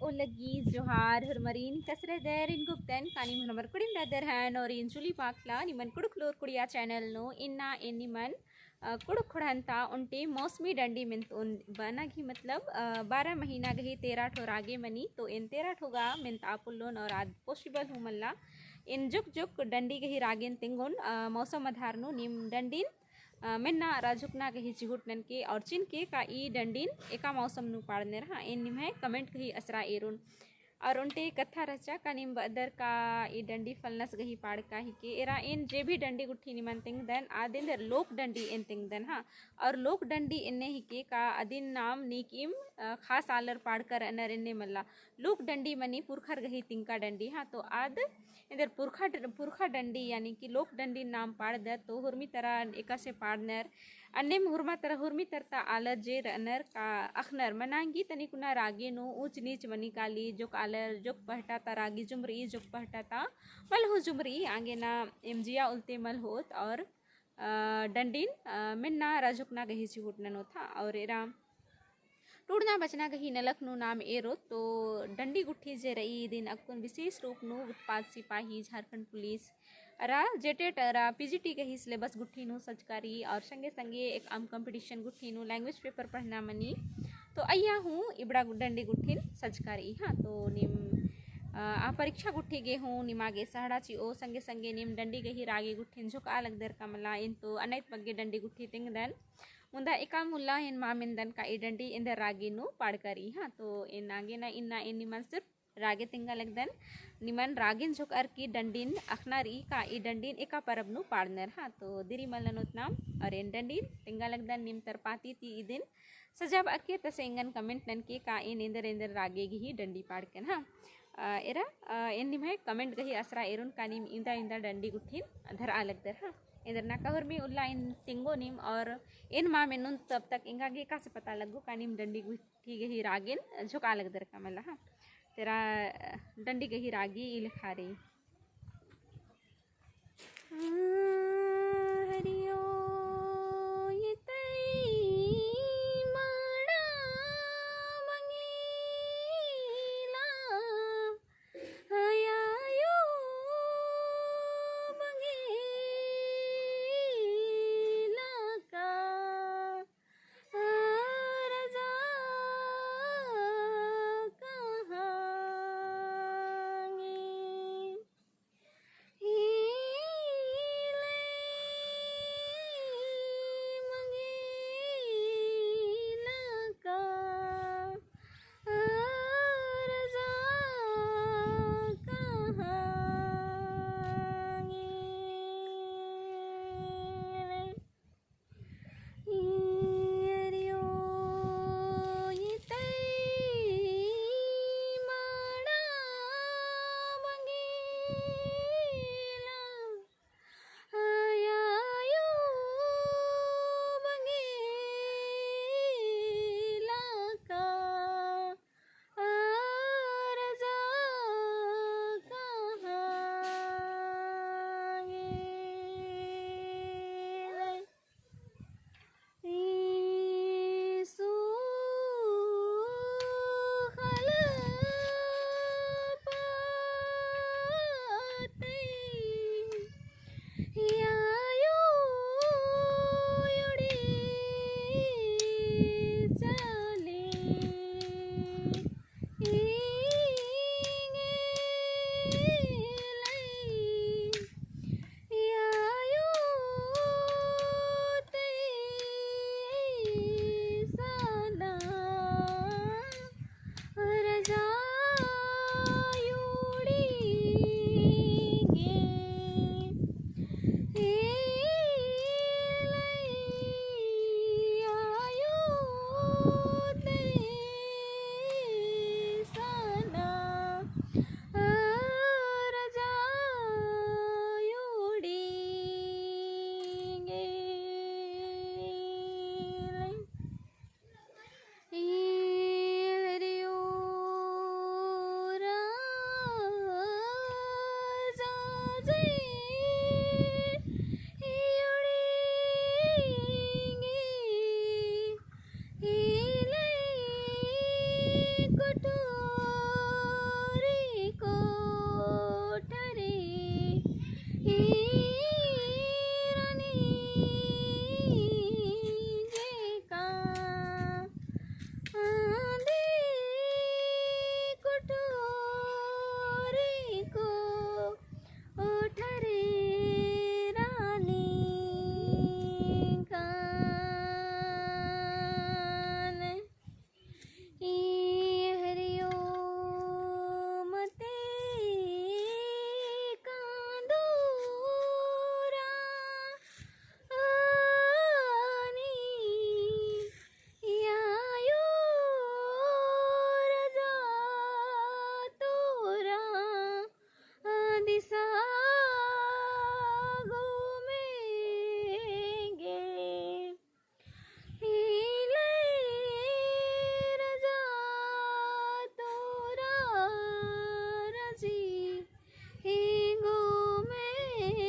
Olagis Johar Hurmarin Kasre there in Gupten Kanim Hamar Kudim Rather Han or in Juli Pakla Niman Kuduklur Kudia channel no inna Niman कुड़खुड़ंता उनटे मौसमी डंडी में तो बना घी मतलब 12 महीना गही 13 ठो रागे मनी तो इन 13 ठोगा में तापुल्लोन और आज पॉसिबल हूँ मल्ला इन जुक जुक डंडी गही रागेन तिंगुन मौसम आधारनु निम डंडीन मेन्ना राजुकना गही चिहुटनन के और चिन के का ई डंडीन एका मौसम नु पाड़ने रहा इन निम है कमेंट गही असरा एरुन और उनटे कथा रचा का निम बदर का ई डंडी फलनस गही पाड़ का ही के एरा इन जे भी डंडी गुट्ठी निमन तिंग दन आदिन दर लोक डंडी इन तिंग दन हाँ और लोक डंडी इन्ने ही के का अदिन नाम नीकिम खास आलर पाड़ कर अनर इन्ने मल्ला लोक डंडी मनी पुरखर गही तिंका डंडी हाँ तो आद इधर पुरखा डंडी यानी कि लोक डंडी नाम पाड़ दर तो हुरमी तरह एका से पाड़नर अन्य हुरमा तरह हुरमी तरता आलर जे रनर का अखनर मनांगी तनी कुना रागे नो ऊंच नीच मनी काली जो आलर जो पहटा ता रागी जुमरी जो पहटा ता मल हो जुमरी आगे ना एमजिया उल्टे मल होत और डंडीन मिन्ना राजुकना गही चिहुटननो था और एरा टूटना बचना कहीं नलखनु नाम एरो तो डंडी गुट्ठी जे रही दिन अकुन विशेष रूप नु उत्पाद सिपाही झारखंड पुलिस रा जेटेट रा पीजीटी कही सिलेबस गुट्ठी नु सजकारी और संगे संगे एक आम कंपटीशन गुट्ठी नु लैंग्वेज पेपर पढ़ना मनी तो अय्या हूँ इबड़ा डंडी गुट्ठी सजकारी हाँ तो निम आ परीक्षा गुट्ठी गे हूँ निमागे सहड़ा ची ओ संगे संगे निम डंडी गही रागे गुट्ठी झुक अलग दर कमला इन तो अनैत मग्गे डंडी गुट्ठी तिंग दन मुंदा एका मुल्ला इन मामिंदन का ई डंडी इन दर रागे नु पाड़करी हाँ तो इन आगे ना इन्ना इन निमन सिर्फ रागे तिंगा लगदन निमन रागिन झुक अर की डंडीन अखनारी का ई डंडीन एका परब नु पाड़नर हाँ तो दिरी मलन उतनाम और इन डंडीन तिंगा लगदन निम तरपाती ती ई दिन सजाब अके तसेंगन कमेंट नन के का इन इंदर इंदर रागे ही डंडी पाड़कन हाँ एरा इन निम है कमेंट गही असरा एरुन का निम इंदा इंदा डंडी गुट्ठीन धर अलग दर हाँ इधर ना कहर में उल्ला इन तिंगो निम और इन माँ में नुन तब तक इंगा गे का से पता लगो का निम डंडी गुट्ठी गही रागिन झुका अलग दर का मला हाँ तेरा डंडी गही रागी इल खारी हरियो ये तई माड़ा मंगीला आयायो मंगीला का रजा कहांगे दिशा घूमेंगे हिले रजा तोरा रजी ही घूमेंगे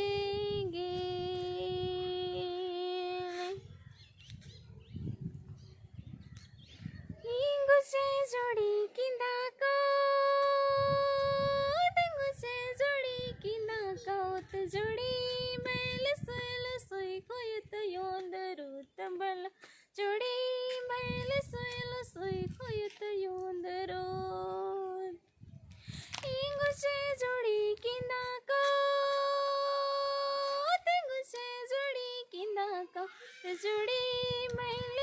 हिंग से जोड़ी किंदा को तेंगु से जोड़ी किंदा को तो जोड़ी मैल सोई कोयत योंदरू तंबल जोड़ी मैल सोई कोयत योंदरू हिंग से जोड़ी किंदा को तेंगु से जोड़ी किंदा को तो जोड़ी मैल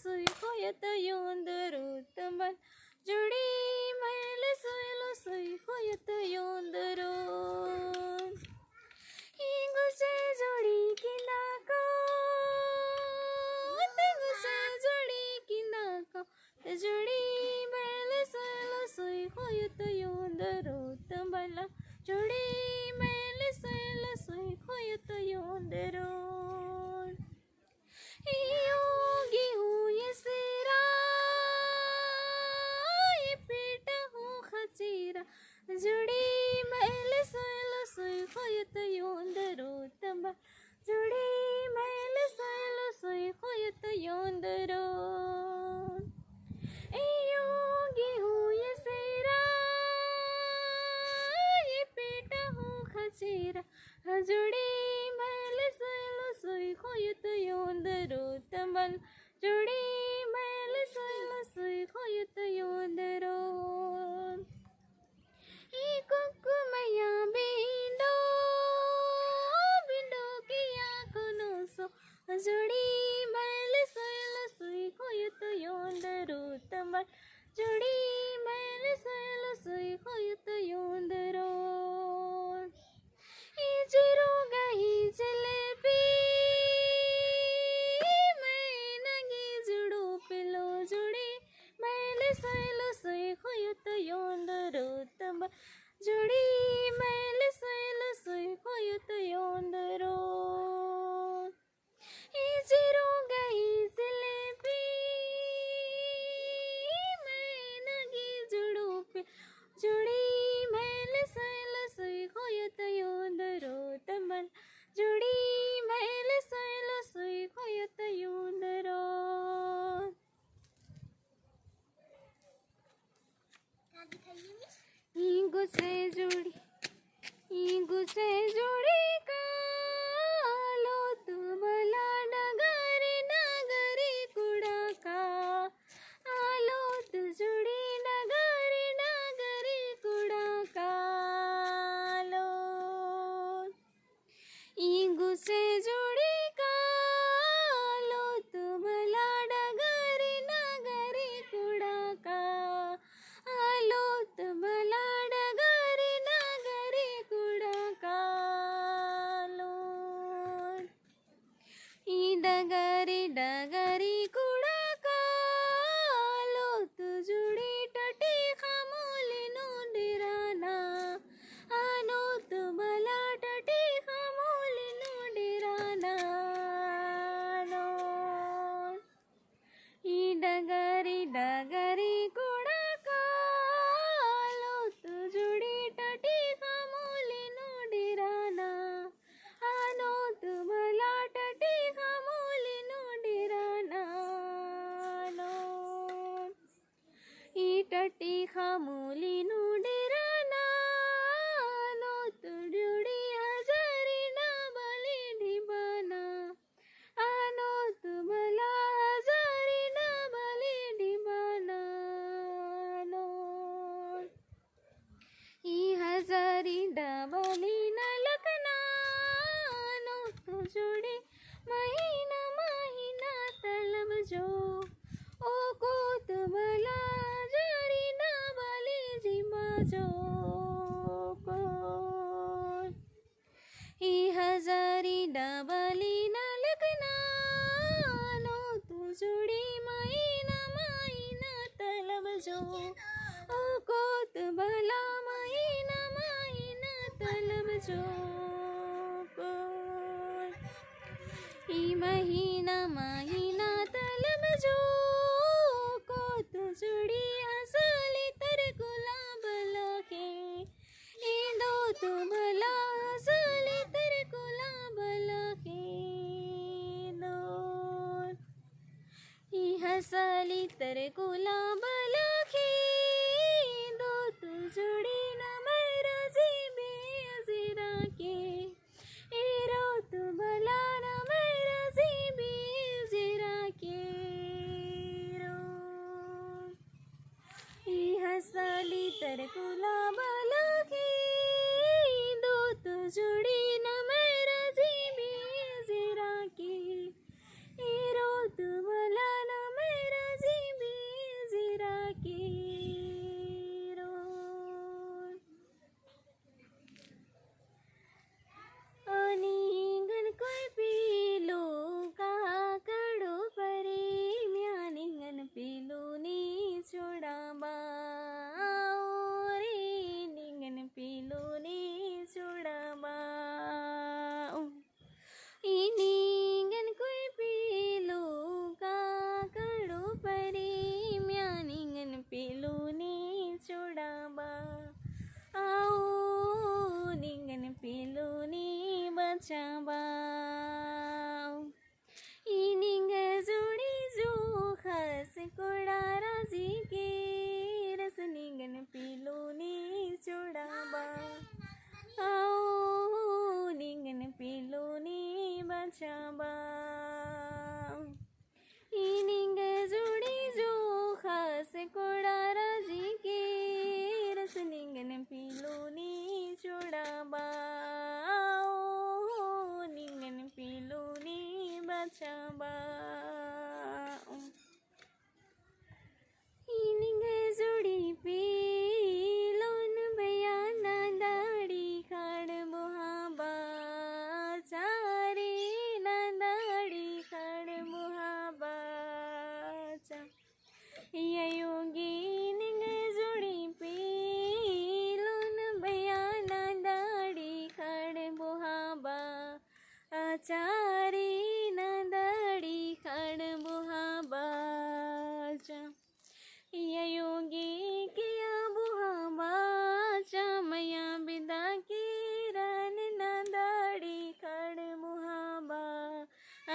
सोई कोयत योंदरू तंबल जोड़ी मैल सोई कोयत योंदरू हिंग से जोड़ी किंदा को तेंगु से जोड़ी किंदा को तो जोड़ी मैल सोई कोयत योंदरू तंबल जोड़ी मैल सोई कोयत योंदरू योगी हूँ ये सिरा ये पीठ हूँ खचीरा जुड़ी मैल सोई कोयत योंदरू तंबा जुड़ी मैल सोई कोयत योंदरू योगी हूँ ये सिरा ये पीठ हूँ खचीरा जुड़ी मैल सोई कोयत योंदरू तंबल जुड़ी मैल सोई कोयत योंदरू कुकुमया बिंडो बिंडो किया कुनो सो जुड़ी मैल सोई कोयत योंदरू तंबल जुड़ी मैल सोई कोयत योंदरू जिरो गही जलेबी मैं नगी जुड़ो पिलो जुड़ी मैल सोई कोयत योंदरू तंबल जुड़ी मैल सोई कोयत योंदरू जिरो गही जलेबी मैं नगी जुड़ो पे जुड़ी मैल सोई कोयत योंदरू तंबल जुड़ी मैल सोई कोयत योंदरू हिंगु से जोड़ी कालो तुमला नगरी कुड़ा का आलो तु जुड़ी नगरी कुड़ा का लो हिंगु से जोड़ी कालो तुमला नगरी कुड़ा का आलो तुमला नगरी कुड़ा का लो डगरी कुड़ा का लो तु जुड़ी टटी खामोली नोंडिराना आनो तुमला टटी खामोली नोंडिराना लो डगरी कुड़ा का लो तु जुड़ी टटी खामोली नोंडिराना आनो तुमला टटी खामोली नोंडिराना लो टटी खामोली नोंडिराना लो तु जुड़ी हजारी ना बली ढिबाना आनो तुमला हजारी ना बली ढिबाना लो हजारी डबली न लखना नो तु जुड़ी महीना तलब जो ओ को तुमला जारी ना बली जिमा जो को हजारी डबली न लखना नो तु जुड़ी महीना तलब जो ओ को तुमला महीना हसली तर गुलाब लाखी दो तू जुड़ी न मरजी बेअज़रा के एरो तू भला न मरजी बेअज़रा के रो हसली तर गुलाब लाखी दो तू जुड़ी न मरजी बेअज़रा के एरो तू भला न मरजी बेअज़रा के रो अनिंगन कोई पीलो का कड़ो परे म्यानिंगन पीलो नी चुड़ाबा रे निंगन पीलो नी चुड़ाबा इनिंगन कोई पीलो का कड़ो परे म्यानिंगन पीलो नी चुड़ाबा आओ निंगन पीलो नी बचाबा इनिंग जुड़ी जो खस कोड़ा राजी के रस निंगन पीलो नी चुड़ाबा आओ निंगन पीलो नी बचाबा इनिंग जुड़ी जो खस कोड़ा राजी के रस निंगन पीलो नी चुड़ाबा आओ निंगन पीलो नी बचाबा इनिंग जुड़ी पीलोन भैया ना दाड़ी खाड़ बुहाबा चारे ना दाड़ी खाड़ बुहाबा योगी निंग जुड़ी पीलोन भैया ना दाड़ी खाड़ बुहाबा चारे ना दाड़ी खाड़ बुहाबा योगी किया बुहाबा मया बिदा की रन ना दाड़ी खाड़ बुहाबा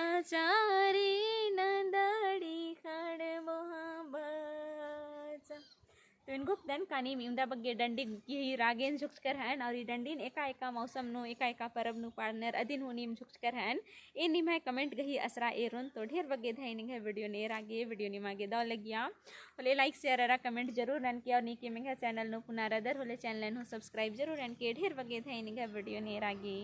आचारी ना दाड़ी खाड़ बुहाबा तो इनको दन कानी मीमदा बग्गे डंडी की रागेन झुककर हैं और ये डंडीन एका एका मौसम नो एका एका परब नु पार्टनर अदिन होनीम झुककर हैं इन निम कमेंट गही असरा एरोन तो ढेर बग्गे धाइनिंग है वीडियो ने रागे वीडियो निमागे दौ लगिया होले लाइक शेयर अरा कमेंट जरूर रन किया और नीके में चैनल नो पुनः रदर होले चैनल नो सब्सक्राइब जरूर रन के ढेर बग्गे धाइनिंग है वीडियो ने रागे।